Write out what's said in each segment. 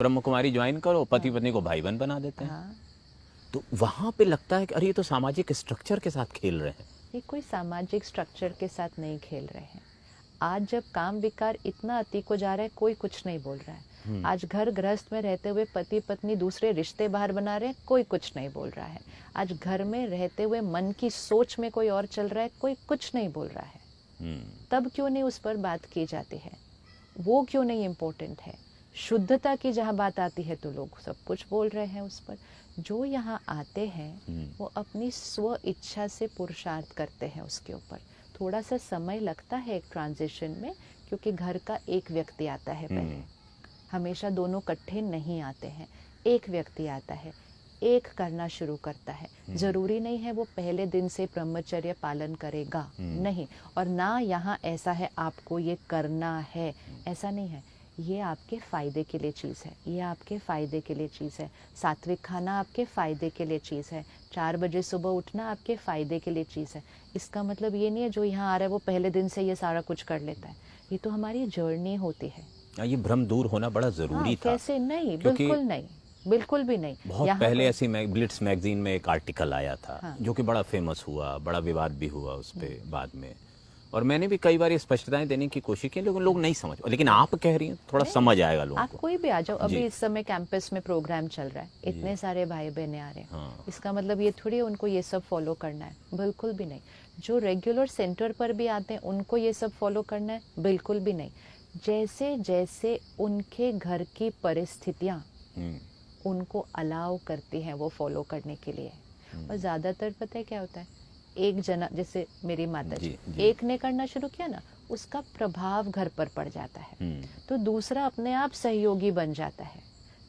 Brahma Kumari join करो, पति पत्नी को भाई बहन बना देते हैं। हाँ, तो वहां पे लगता है कि अरे ये तो सामाजिक स्ट्रक्चर के साथ खेल रहे हैं। ये कोई सामाजिक स्ट्रक्चर के साथ नहीं खेल रहे हैं। आज जब काम विकार इतना अति को जा रहा है, कोई कुछ नहीं बोल रहा है। आज घर गृहस्थ में रहते हुए पति पत्नी दूसरे रिश्ते बाहर बना रहे हैं, कोई कुछ नहीं बोल रहा है। आज घर में रहते हुए मन की सोच में कोई और चल रहा है, कोई कुछ नहीं बोल रहा है। तब क्यों नहीं उस पर बात की जाती है? वो क्यों नहीं इम्पोर्टेंट है? शुद्धता की जहाँ बात आती है तो लोग सब कुछ बोल रहे हैं उस पर। जो यहाँ आते हैं वो अपनी स्व इच्छा से पुरुषार्थ करते हैं उसके ऊपर। थोड़ा सा समय लगता है एक ट्रांजिशन में, क्योंकि घर का एक व्यक्ति आता है पहले। हमेशा दोनों इकट्ठे नहीं आते हैं, एक व्यक्ति आता है, एक करना शुरू करता है। जरूरी नहीं है वो पहले दिन से ब्रह्मचर्य पालन करेगा, नहीं। और ना यहाँ ऐसा है आपको ये करना है, ऐसा नहीं है। ये आपके फ़ायदे के लिए चीज़ है, ये आपके फ़ायदे के लिए चीज़ है। सात्विक खाना आपके फ़ायदे के लिए चीज़ है। 4 बजे सुबह उठना आपके फ़ायदे के लिए चीज़ है। इसका मतलब ये नहीं है जो यहाँ आ रहा है वो पहले दिन से ये सारा कुछ कर लेता है। ये तो हमारी जर्नी होती है। ये भ्रम दूर होना बड़ा जरूरी था। कैसे नहीं, बिल्कुल नहीं, बिल्कुल भी नहीं। बहुत पहले ऐसी ब्लिट्स मैगजीन में एक आर्टिकल आया था, जो कि बड़ा फेमस हुआ, बड़ा विवाद भी हुआ उस पर बाद में। और मैंने भी कई बार ये स्पष्टताएं देने की कोशिश की, लेकिन लोग नहीं समझ। लेकिन आप कह रही हैं थोड़ा समझ आएगा लोगों आप को। कोई भी आ जाओ, अभी इस समय कैंपस में प्रोग्राम चल रहा है, इतने सारे भाई बहने आ रहे हैं। इसका मतलब ये थोड़ी उनको ये सब फॉलो करना है, बिल्कुल भी नहीं। जो रेगुलर सेंटर पर भी आते हैं उनको ये सब फॉलो करना है, बिल्कुल भी नहीं। जैसे जैसे उनके घर की परिस्थितियाँ उनको अलाउ करती हैं वो फॉलो करने के लिए। और ज़्यादातर पता है क्या होता है, एक जना, जैसे मेरी माता जी, एक ने करना शुरू किया ना, उसका प्रभाव घर पर पड़ जाता है, तो दूसरा अपने आप सहयोगी बन जाता है।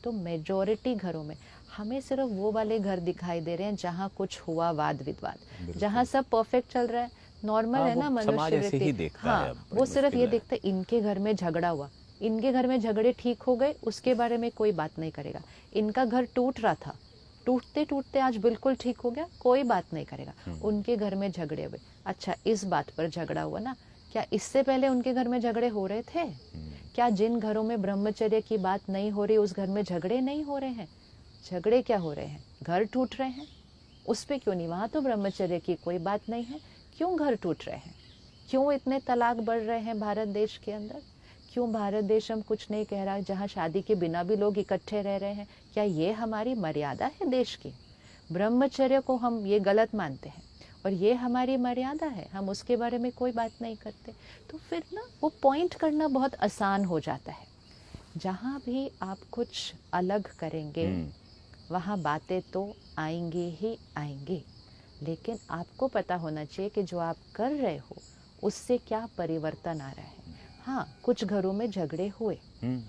तो मेजॉरिटी घरों में हमें सिर्फ वो वाले घर दिखाई दे रहे हैं जहाँ कुछ हुआ वाद विवाद, जहाँ सब परफेक्ट चल रहा है, नॉर्मल है ना मनुष्य वृत्ति। हाँ, वो सिर्फ ये देखते इनके घर में झगड़ा हुआ, इनके घर में झगड़े ठीक हो गए, उसके बारे में कोई बात नहीं करेगा। इनका घर टूट रहा था, टूटते टूटते आज बिल्कुल ठीक हो गया, कोई बात नहीं करेगा। उनके घर में झगड़े हुए, अच्छा इस बात पर झगड़ा हुआ ना, क्या इससे पहले उनके घर में झगड़े हो रहे थे? क्या जिन घरों में ब्रह्मचर्य की बात नहीं हो रही उस घर में झगड़े नहीं हो रहे हैं? झगड़े क्या हो रहे हैं? घर टूट रहे हैं, उस पे क्यों नहीं? वहां तो ब्रह्मचर्य की कोई बात नहीं है, क्यों घर टूट रहे हैं? क्यों इतने तलाक बढ़ रहे हैं भारत देश के अंदर? क्यों भारत देश हम कुछ नहीं कह रहा, जहाँ शादी के बिना भी लोग इकट्ठे रह रहे हैं? क्या ये हमारी मर्यादा है देश की? ब्रह्मचर्य को हम ये गलत मानते हैं और ये हमारी मर्यादा है, हम उसके बारे में कोई बात नहीं करते। तो फिर ना वो पॉइंट करना बहुत आसान हो जाता है। जहाँ भी आप कुछ अलग करेंगे वहाँ बातें तो आएंगी ही आएंगी, लेकिन आपको पता होना चाहिए कि जो आप कर रहे हो उससे क्या परिवर्तन आ रहा है। हाँ, कुछ घरों में झगड़े हुए,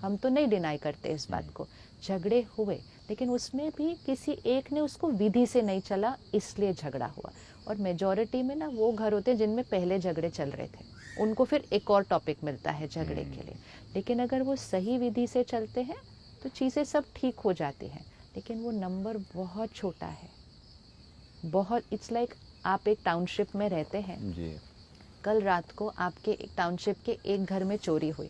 हम तो नहीं डिनाई करते इस बात को, झगड़े हुए, लेकिन उसमें भी किसी एक ने उसको विधि से नहीं चला इसलिए झगड़ा हुआ। और मेजॉरिटी में ना वो घर होते हैं जिनमें पहले झगड़े चल रहे थे, उनको फिर एक और टॉपिक मिलता है झगड़े के लिए। लेकिन अगर वो सही विधि से चलते हैं तो चीज़ें सब ठीक हो जाती हैं, लेकिन वो नंबर बहुत छोटा है, बहुत। इट्स लाइक आप एक टाउनशिप में रहते हैं जी। कल रात को आपके एक टाउनशिप के एक घर में चोरी हुई,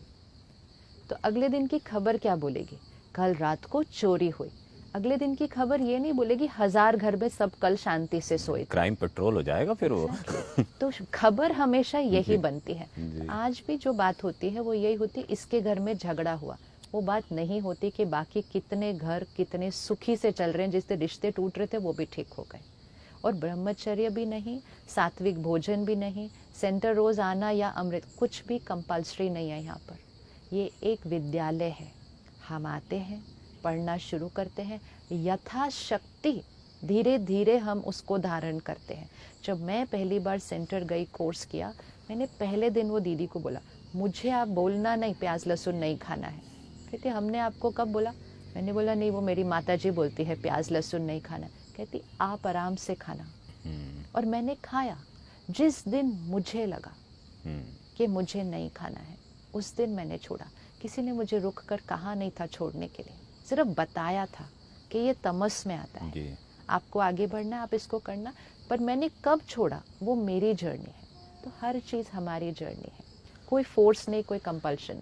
तो अगले दिन की खबर क्या बोलेगी? कल रात को चोरी हुई। अगले दिन की खबर ये नहीं बोलेगी 1000 घर में सब कल शांति से सोए। क्राइम पेट्रोल हो जाएगा फिर वो। तो खबर हमेशा यही बनती है। आज भी जो बात होती है वो यही होती, इसके घर में झगड़ा हुआ। वो बात नहीं होती कि बाकी कितने घर कितने सुखी से चल रहे हैं, जिससे रिश्ते टूट रहे थे वो भी ठीक हो गए। और ब्रह्मचर्य भी नहीं, सात्विक भोजन भी नहीं, सेंटर रोज आना या अमृत कुछ भी कंपल्सरी नहीं है यहाँ पर। ये एक विद्यालय है, हम आते हैं, पढ़ना शुरू करते हैं, यथाशक्ति धीरे धीरे हम उसको धारण करते हैं। जब मैं पहली बार सेंटर गई, कोर्स किया, मैंने पहले दिन वो दीदी को बोला, मुझे आप बोलना नहीं प्याज लहसुन नहीं खाना है। कहती हमने आपको कब बोला? मैंने बोला नहीं, वो मेरी माता जी बोलती है प्याज लहसुन नहीं खाना। कहती आप आराम से खाना। और मैंने खाया। जिस दिन मुझे लगा कि मुझे नहीं खाना है, उस दिन मैंने छोड़ा। किसी ने मुझे रुक कर कहा नहीं था छोड़ने के लिए, सिर्फ बताया था कि ये तमस में आता है, आपको आगे बढ़ना है, आप इसको करना। पर मैंने कब छोड़ा, वो मेरी जर्नी है। तो हर चीज़ हमारी जर्नी है, कोई फोर्स नहीं, कोई कंपल्शन।